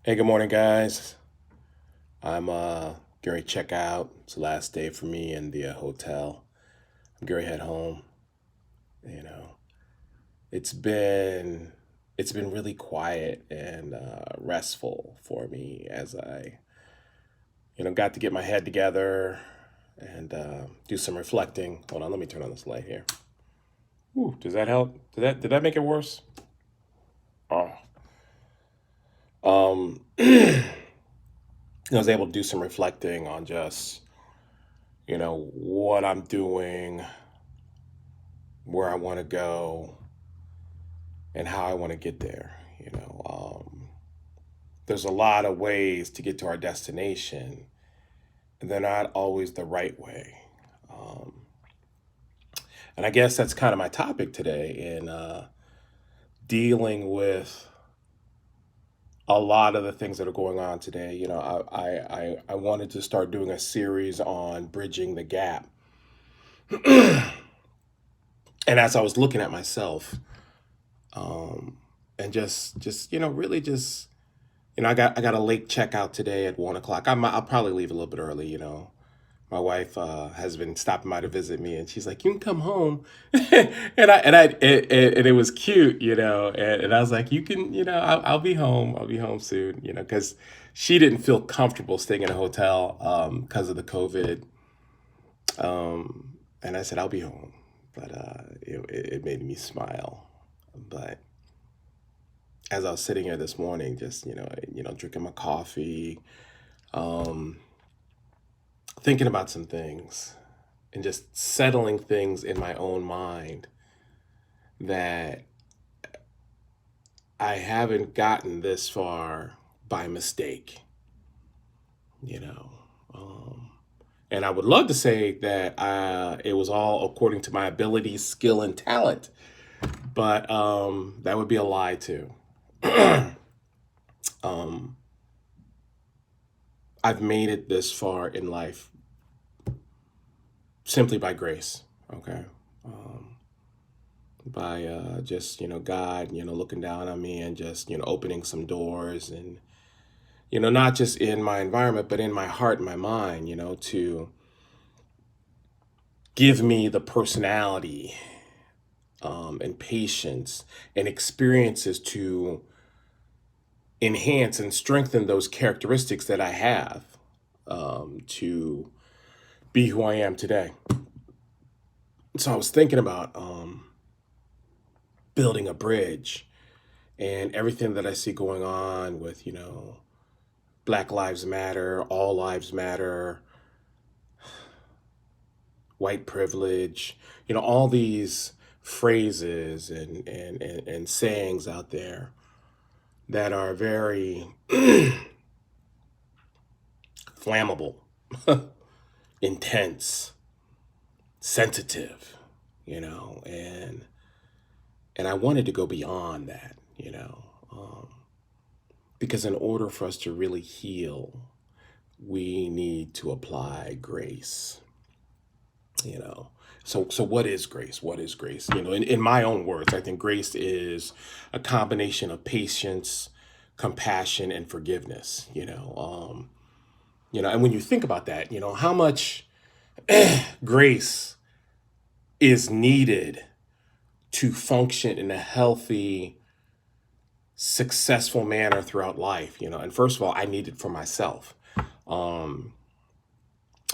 Hey, good morning, guys. I'm Gary. Check out. It's the last day for me in the hotel. I'm Gary. Head home. You know, it's been it's been really quiet and restful for me as I got to get my head together and do some reflecting. Hold on, let me turn on this light here. Ooh, does that help? Did that make it worse? Oh, I was able to do some reflecting on just what I'm doing, where I want to go, and how I want to get there. There's a lot of ways to get to our destination, and they're not always the right way. Um, and I guess that's kind of my topic today in dealing with a lot of the things that are going on today. I wanted to start doing a series on bridging the gap. And as I was looking at myself, um, and just really just I got a late checkout today at 1 o'clock. I'll probably leave a little bit early. My wife has been stopping by to visit me, and she's like, "You can come home," and it was cute, and I was like, "You can, I'll be home. I'll be home soon," because she didn't feel comfortable staying in a hotel because of the COVID, and I said, "I'll be home," but it made me smile, but as I was sitting here this morning, just drinking my coffee, um, thinking about some things, and just settling things in my own mind that I haven't gotten this far by mistake, you know. Um, and I would love to say that it was all according to my ability, skill, and talent, but that would be a lie too. um, I've made it this far in life simply by grace. Okay. Um, by just God looking down on me and just opening some doors, and not just in my environment but in my heart and my mind, to give me the personality and patience and experiences to enhance and strengthen those characteristics that I have to be who I am today. So I was thinking about building a bridge and everything that I see going on with, Black Lives Matter, All Lives Matter, White Privilege, all these phrases and sayings out there that are very flammable, intense, sensitive, and I wanted to go beyond that, because in order for us to really heal, we need to apply grace. you know so what is grace? What is grace? In my own words, I think grace is a combination of patience, compassion, and forgiveness. And when you think about that, how much grace is needed to function in a healthy, successful manner throughout life. And first of all, I need it for myself. um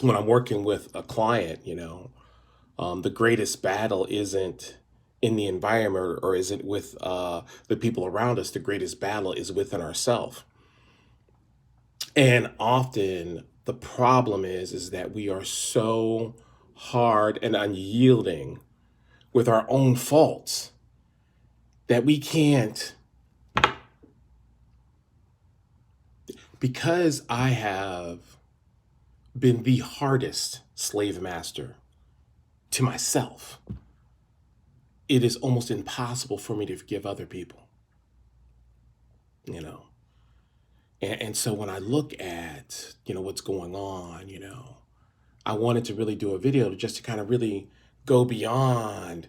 when I'm working with a client, the greatest battle isn't in the environment or isn't with the people around us. The greatest battle is within ourselves. And often the problem is that we are so hard and unyielding with our own faults that we can't, because I have been the hardest slave master to myself. It is almost impossible for me to forgive other people, you know. And so when I look at, what's going on, I wanted to really do a video just to kind of really go beyond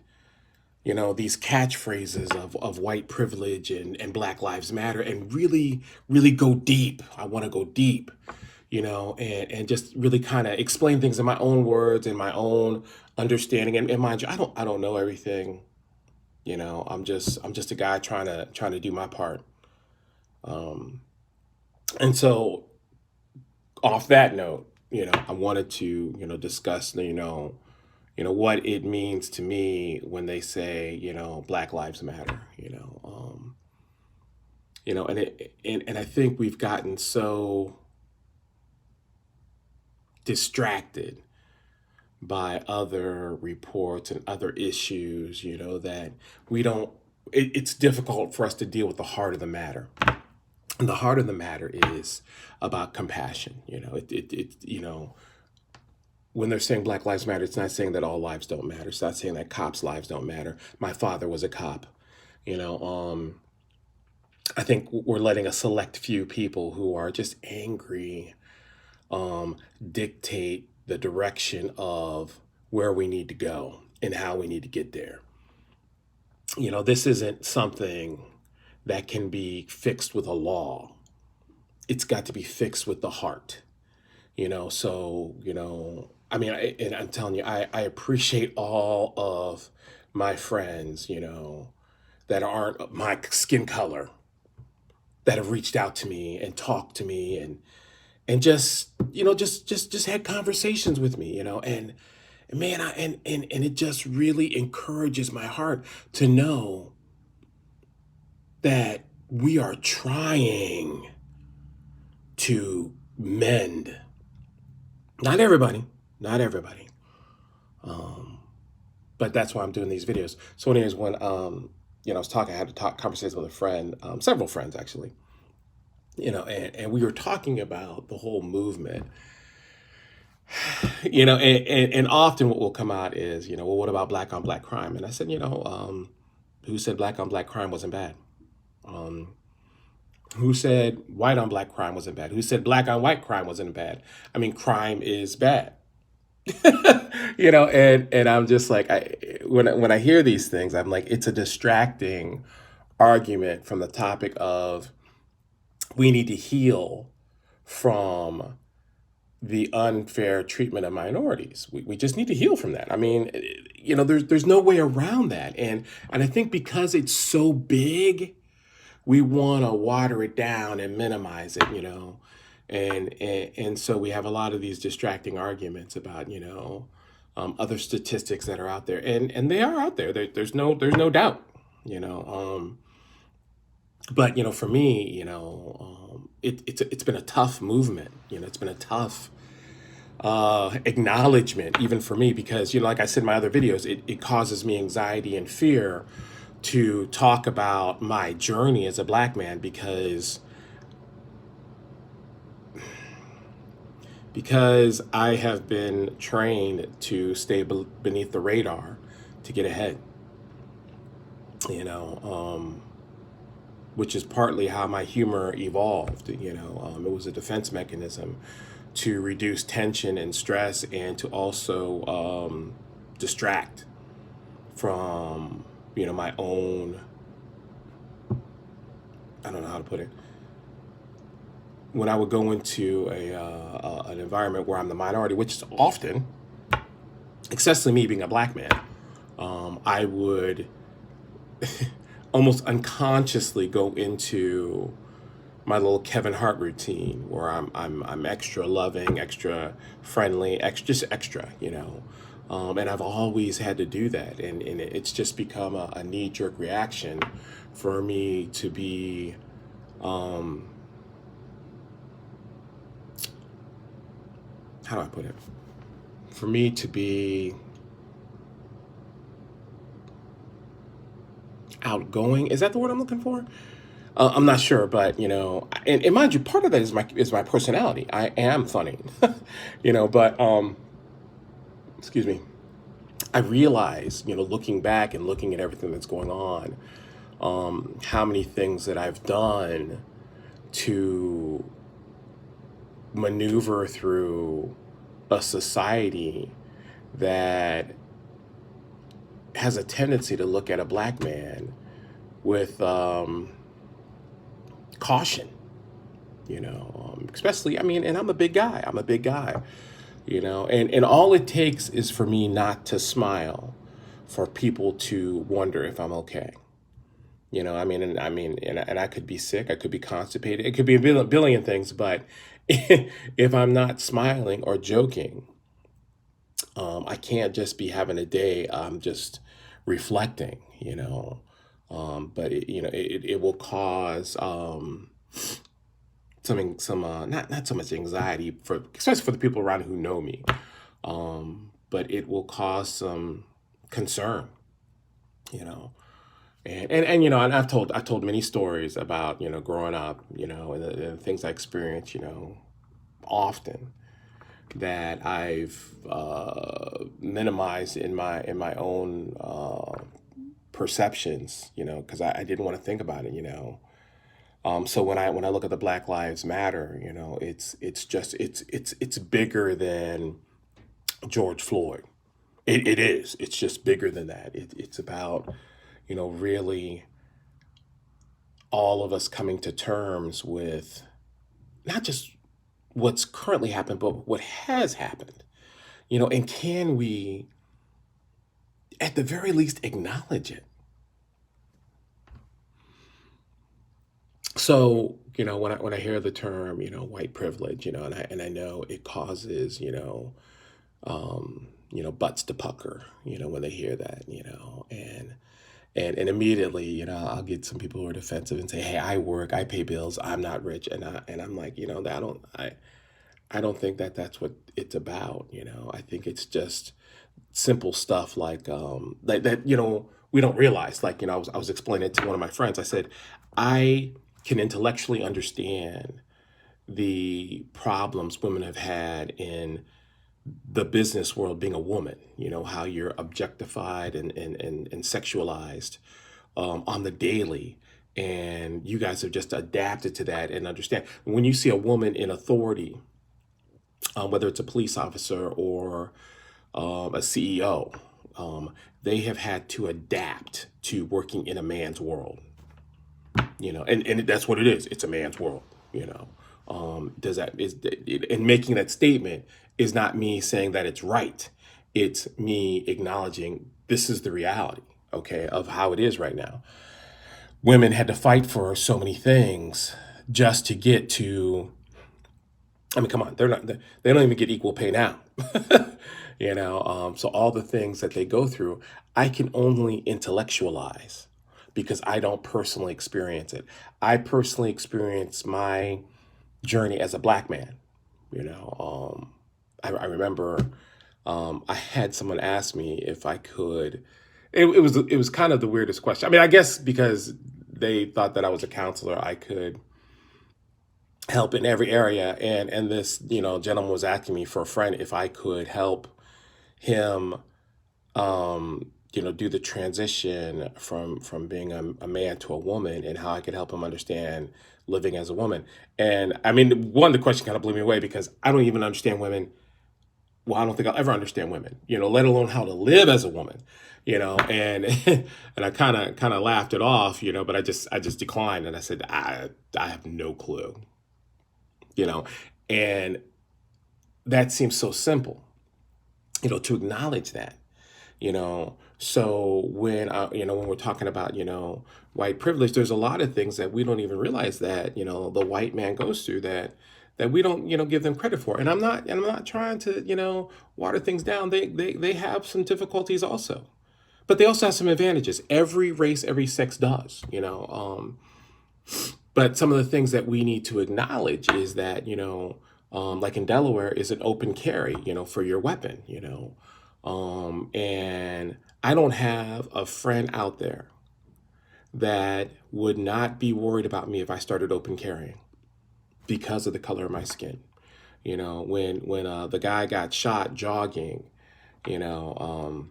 these catchphrases of white privilege and Black Lives Matter, and really, really go deep. I want to go deep, and just really kind of explain things in my own words and my own understanding. And mind you, I don't know everything. I'm just a guy trying to do my part. Um, and so off that note, I wanted to, discuss, what it means to me when they say, Black Lives Matter, and I think we've gotten so distracted by other reports and other issues, that we don't, it's difficult for us to deal with the heart of the matter. And the heart of the matter is about compassion. When they're saying Black Lives Matter, it's not saying that all lives don't matter. It's not saying that cops' lives don't matter. My father was a cop. You know, I think we're letting a select few people who are just angry dictate the direction of where we need to go and how we need to get there. This isn't something that can be fixed with a law. It's got to be fixed with the heart. So, I mean, and I'm telling you, I appreciate all of my friends, that aren't my skin color, that have reached out to me and talked to me and just, just had conversations with me, and man, and it just really encourages my heart to know that we are trying to mend. Not everybody, not everybody. But that's why I'm doing these videos. So anyways, when I was talking, I had to talk conversations with a friend, several friends actually, and we were talking about the whole movement, and often what will come out is, well, what about black on black crime? And I said, who said black on black crime wasn't bad? Um, who said white on black crime wasn't bad? Who said black on white crime wasn't bad? I mean, crime is bad. And I'm just like, when I hear these things, I'm like, it's a distracting argument from the topic of we need to heal from the unfair treatment of minorities. We just need to heal from that. I mean, there's no way around that. And I think because it's so big, we want to water it down and minimize it, and so we have a lot of these distracting arguments about, other statistics that are out there, and they are out there. There's no doubt, you know. But for me, it's been a tough movement. It's been a tough acknowledgement even for me, because like I said in my other videos, it causes me anxiety and fear to talk about my journey as a black man, because I have been trained to stay beneath the radar to get ahead, which is partly how my humor evolved. It was a defense mechanism to reduce tension and stress, and to also distract from, my own, I don't know how to put it. When I would go into an environment where I'm the minority, which is often, especially me being a black man, I would almost unconsciously go into my little Kevin Hart routine where I'm extra loving, extra friendly, just extra, and I've always had to do that, and it's just become a knee-jerk reaction for me to be. How do I put it? For me to be outgoing, is that the word I'm looking for? I'm not sure, but and mind you, part of that is my personality. I am funny, But excuse me. I realize, looking back and looking at everything that's going on, how many things that I've done to maneuver through a society that has a tendency to look at a black man with caution, especially, I mean, and I'm a big guy. I'm a big guy, and all it takes is for me not to smile for people to wonder if I'm okay. And I could be sick, I could be constipated, it could be a billion things, but if I'm not smiling or joking, I can't just be having a day. I'm just reflecting, but it will cause not so much anxiety for, especially for the people around who know me, but it will cause some concern, you know. And I've told many stories about growing up, and the things I experienced, often that I've minimized in my own perceptions, because I didn't want to think about it. So when I look at the Black Lives Matter, it's bigger than George Floyd. It is. It's just bigger than that. It's about really all of us coming to terms with not just what's currently happened, but what has happened. And can we, at the very least, acknowledge it? So, when I hear the term, white privilege, and I know it causes, butts to pucker, when they hear that, and immediately, I'll get some people who are defensive and say, "Hey, I work, I pay bills, I'm not rich," and I'm like, I don't think that that's what it's about. I think it's just simple stuff like that. We don't realize. Like I was explaining it to one of my friends. I said, I can intellectually understand the problems women have had in the business world being a woman. How you're objectified and sexualized on the daily. And you guys have just adapted to that and understand. When you see a woman in authority, whether it's a police officer or a CEO, they have had to adapt to working in a man's world, and that's what it is. It's a man's world, does that is and making that statement is not me saying that it's right. It's me acknowledging this is the reality, okay, of how it is right now. Women had to fight for so many things just to get to, I mean, come on, they don't even get equal pay now. So all the things that they go through, I can only intellectualize because I don't personally experience it. I personally experience my journey as a black man. You know, I remember I had someone ask me if I could. It was kind of the weirdest question. I mean, I guess because they thought that I was a counselor, I could help in every area. And this gentleman was asking me for a friend if I could help him do the transition from being a man to a woman, and how I could help him understand living as a woman. And I mean, the question kind of blew me away because I don't even understand women. Well, I don't think I'll ever understand women, let alone how to live as a woman, and and I kind of laughed it off, but I just declined, and I said I have no clue, you know, and that seems so simple, to acknowledge that. So when we're talking about white privilege, there's a lot of things that we don't even realize that the white man goes through that we don't give them credit for. And I'm not trying to water things down. They have some difficulties also, but they also have some advantages. Every race, every sex does. But some of the things that we need to acknowledge is that like in Delaware, is an open carry for your weapon. And I don't have a friend out there that would not be worried about me if I started open carrying because of the color of my skin. When the guy got shot jogging, you know,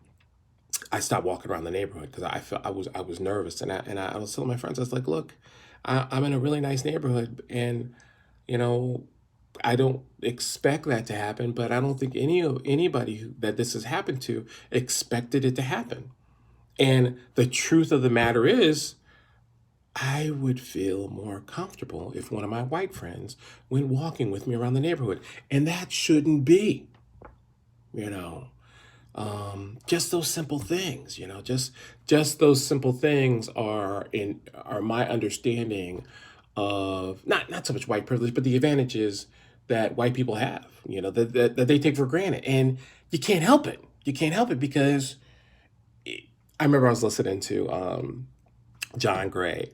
I stopped walking around the neighborhood because I was nervous, and I was telling my friends, I was like, look, I'm in a really nice neighborhood, and you know I don't expect that to happen, but I don't think anybody that this has happened to expected it to happen. And the truth of the matter is, I would feel more comfortable if one of my white friends went walking with me around the neighborhood. And that shouldn't be, you know. Just those simple things, just those simple things are my understanding of not so much white privilege, but the advantages that white people have, that they take for granted. And you can't help it. You can't help it because I remember I was listening to John Gray,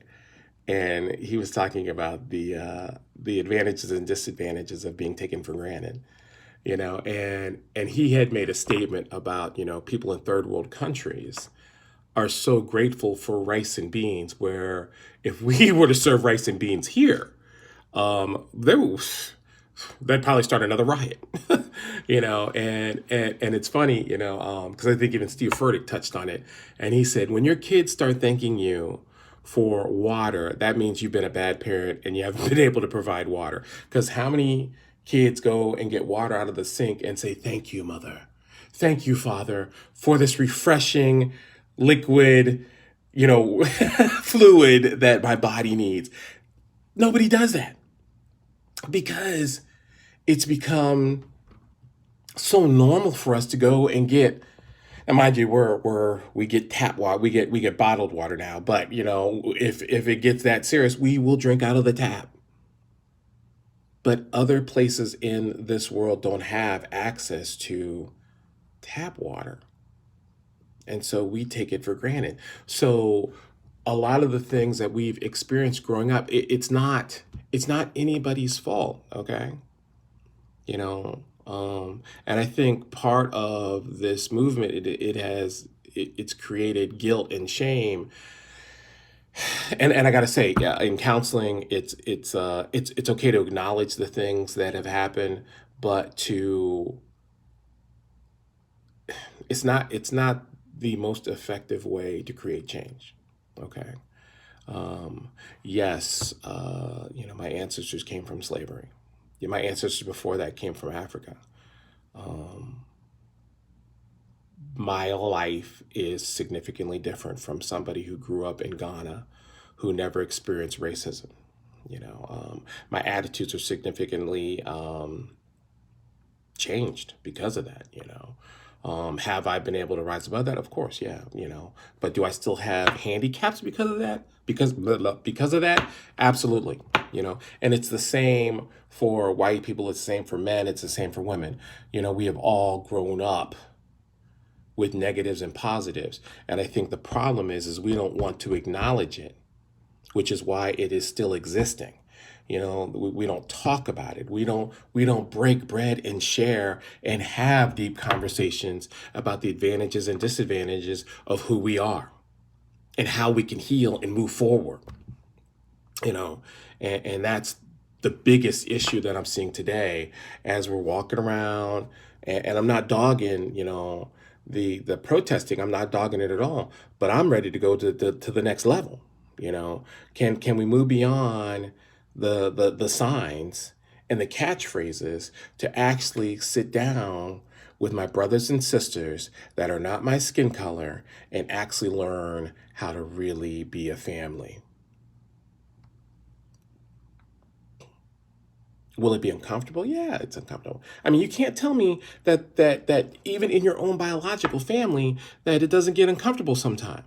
and he was talking about the advantages and disadvantages of being taken for granted. And he had made a statement about, people in third world countries are so grateful for rice and beans, where if we were to serve rice and beans here, there was that'd probably start another riot. And it's funny, because I think even Steve Furtick touched on it, and he said, when your kids start thanking you for water, that means you've been a bad parent and you haven't been able to provide water. Because how many kids go and get water out of the sink and say, thank you, mother, thank you, father, for this refreshing liquid, fluid that my body needs? Nobody does that because it's become so normal for us to go and get. And mind you, we get tap water, we get bottled water now. But if it gets that serious, we will drink out of the tap. But other places in this world don't have access to tap water, and so we take it for granted. So a lot of the things that we've experienced growing up, it's not anybody's fault. Okay. And I think part of this movement, it's created guilt and shame. And I gotta say, yeah, in counseling, it's okay to acknowledge the things that have happened, but it's not the most effective way to create change. Okay. Yes, my ancestors came from slavery. Yeah, my ancestors before that came from Africa. Um, my life is significantly different from somebody who grew up in Ghana, who never experienced racism. My attitudes are significantly changed because of that. Have I been able to rise above that? Of course, yeah. But do I still have handicaps because of that? Because of that, absolutely. And it's the same for white people. It's the same for men. It's the same for women. We have all grown up with negatives and positives. And I think the problem is we don't want to acknowledge it, which is why it is still existing. We don't talk about it. We don't break bread and share and have deep conversations about the advantages and disadvantages of who we are and how we can heal and move forward. And that's the biggest issue that I'm seeing today as we're walking around. And I'm not dogging, the protesting. I'm not dogging it at all. But I'm ready to go to the next level. Can we move beyond the signs and the catchphrases to actually sit down with my brothers and sisters that are not my skin color and actually learn how to really be a family? Will it be uncomfortable? Yeah, it's uncomfortable. I mean, you can't tell me that even in your own biological family that it doesn't get uncomfortable sometime.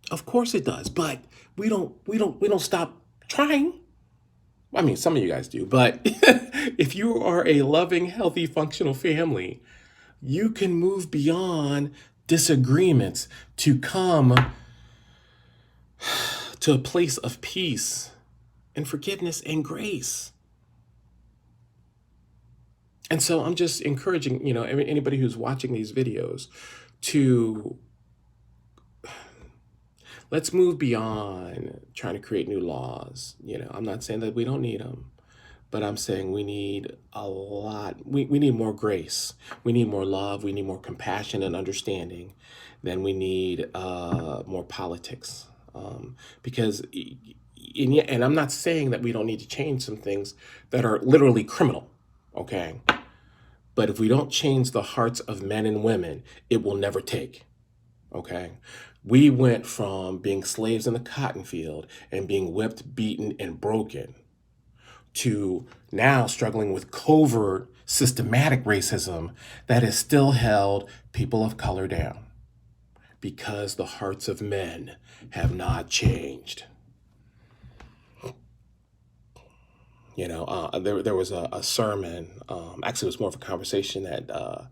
Of course it does, but we don't stop trying. I mean, some of you guys do, but if you are a loving, healthy, functional family, you can move beyond disagreements to come to a place of peace and forgiveness and grace. And so I'm just encouraging, anybody who's watching these videos to let's move beyond trying to create new laws. I'm not saying that we don't need them, but I'm saying we need a lot. We need more grace. We need more love. We need more compassion and understanding than we need more politics. Because, and I'm not saying that we don't need to change some things that are literally criminal. Okay. But if we don't change the hearts of men and women, it will never take. Okay. We went from being slaves in the cotton field and being whipped, beaten, and broken to now struggling with covert, systematic racism that has still held people of color down because the hearts of men have not changed. There was a sermon, actually, it was more of a conversation that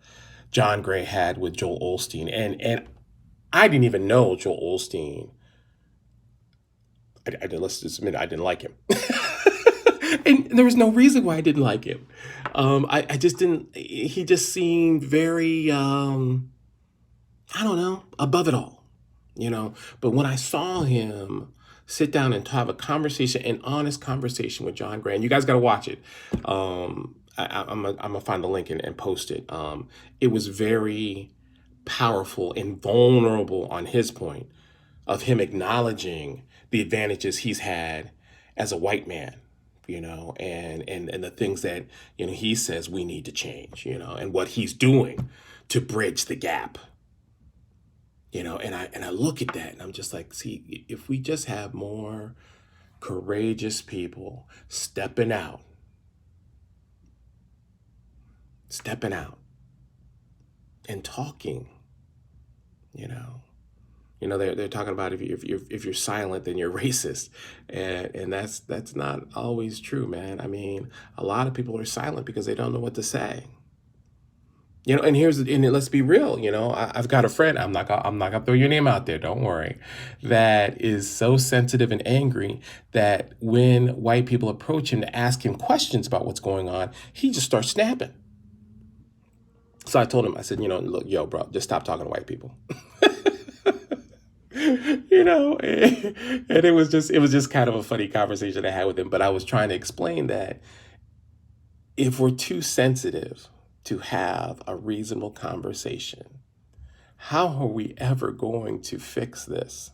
John Gray had with Joel Osteen. And I didn't even know Joel Osteen. Let's just admit I didn't like him. And there was no reason why I didn't like him. I just didn't, he just seemed very, I don't know, above it all, you know. But when I saw him sit down and have a conversation, an honest conversation with John Gray, and you guys got to watch it. I'm gonna find the link and post it. It was very powerful and vulnerable on his point of him acknowledging the advantages he's had as a white man, and the things that, he says we need to change, and what he's doing to bridge the gap. And I look at that and I'm just like, see, if we just have more courageous people stepping out and talking, you know. They're talking about if you're silent, then you're racist, and that's not always true, man. I mean, a lot of people are silent because they don't know what to say. And let's be real. I've got a friend. I'm not gonna throw your name out there. Don't worry. That is so sensitive and angry that when white people approach him to ask him questions about what's going on, he just starts snapping. So I told him, I said, look, yo, bro, just stop talking to white people. And it was just kind of a funny conversation I had with him. But I was trying to explain that if we're too sensitive to have a reasonable conversation, how are we ever going to fix this?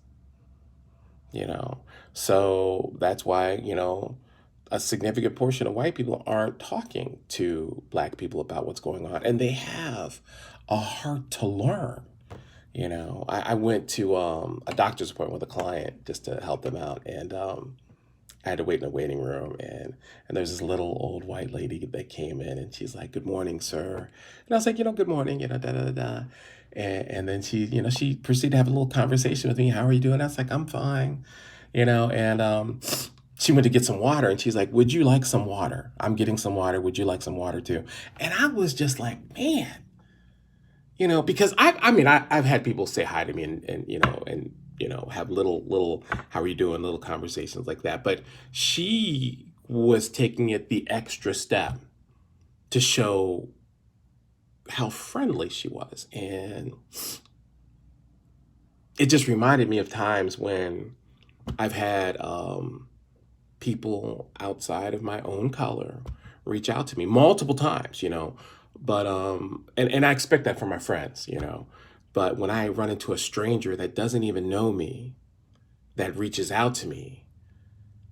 So that's why, a significant portion of white people aren't talking to black people about what's going on, and they have a heart to learn. I went to a doctor's appointment with a client just to help them out, and I had to wait in a waiting room, and there's this little old white lady that came in, and she's like, "Good morning, sir," and I was like, "Good morning," da da da da, and then she proceeded to have a little conversation with me. "How are you doing?" I was like, "I'm fine," and she went to get some water, and she's like, "Would you like some water? I'm getting some water. Would you like some water too?" And I was just like, man. Because I've had people say hi to me and have little, how are you doing, little conversations like that. But she was taking it the extra step to show how friendly she was. And it just reminded me of times when I've had people outside of my own color reach out to me multiple times, but and I expect that from my friends, but when I run into a stranger that doesn't even know me, that reaches out to me,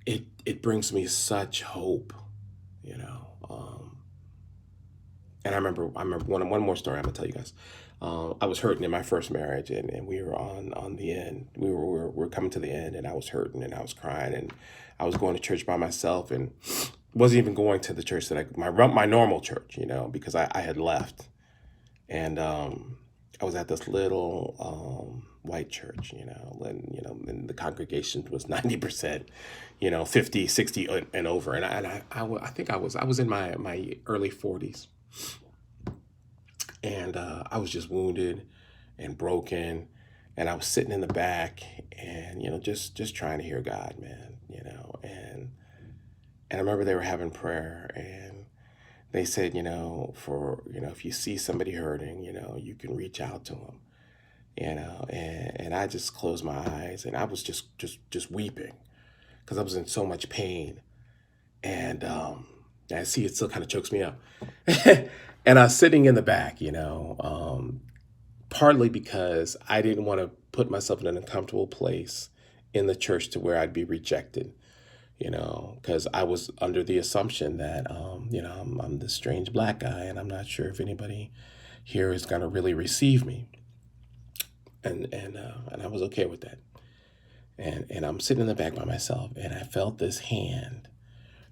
it brings me such hope, and I remember one more story I'm gonna tell you guys. I was hurting in my first marriage, and we were on the end. We were coming to the end, and I was hurting, and I was crying, and I was going to church by myself, and wasn't even going to the church that my normal church, because I had left, and I was at this little white church, and the congregation was 90%, 50, 60 and over, and I think I was in my early 40s. And I was just wounded and broken, and I was sitting in the back, and just trying to hear God, man, and I remember they were having prayer, and they said, if you see somebody hurting, you can reach out to them, and I just closed my eyes, and I was just weeping because I was in so much pain, and I see it still kind of chokes me up. And I was sitting in the back, partly because I didn't want to put myself in an uncomfortable place in the church to where I'd be rejected, because I was under the assumption that, I'm this strange black guy, and I'm not sure if anybody here is going to really receive me. and I was okay with that. And I'm sitting in the back by myself, and I felt this hand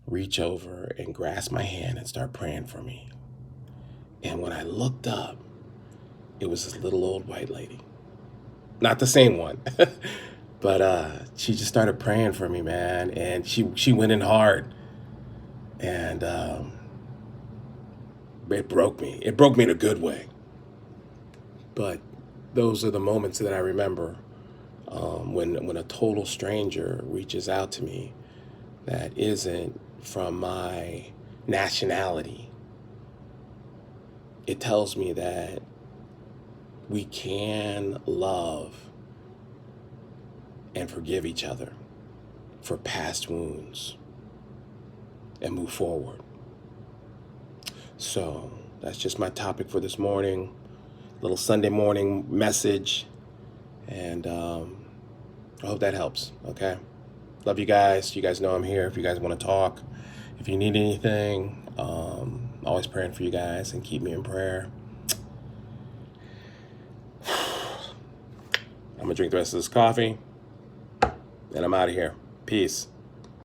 reach over and grasp my hand and start praying for me. And when I looked up, it was this little old white lady. Not the same one. But she just started praying for me, man. And she went in hard. And it broke me. It broke me in a good way. But those are the moments that I remember when a total stranger reaches out to me that isn't from my nationality. It tells me that we can love and forgive each other for past wounds and move forward. So that's just my topic for this morning. Little Sunday morning message. And I hope that helps. Okay. Love you guys. You guys know I'm here if you guys want to talk. If you need anything, always praying for you guys and keep me in prayer. I'm going to drink the rest of this coffee and I'm out of here. Peace.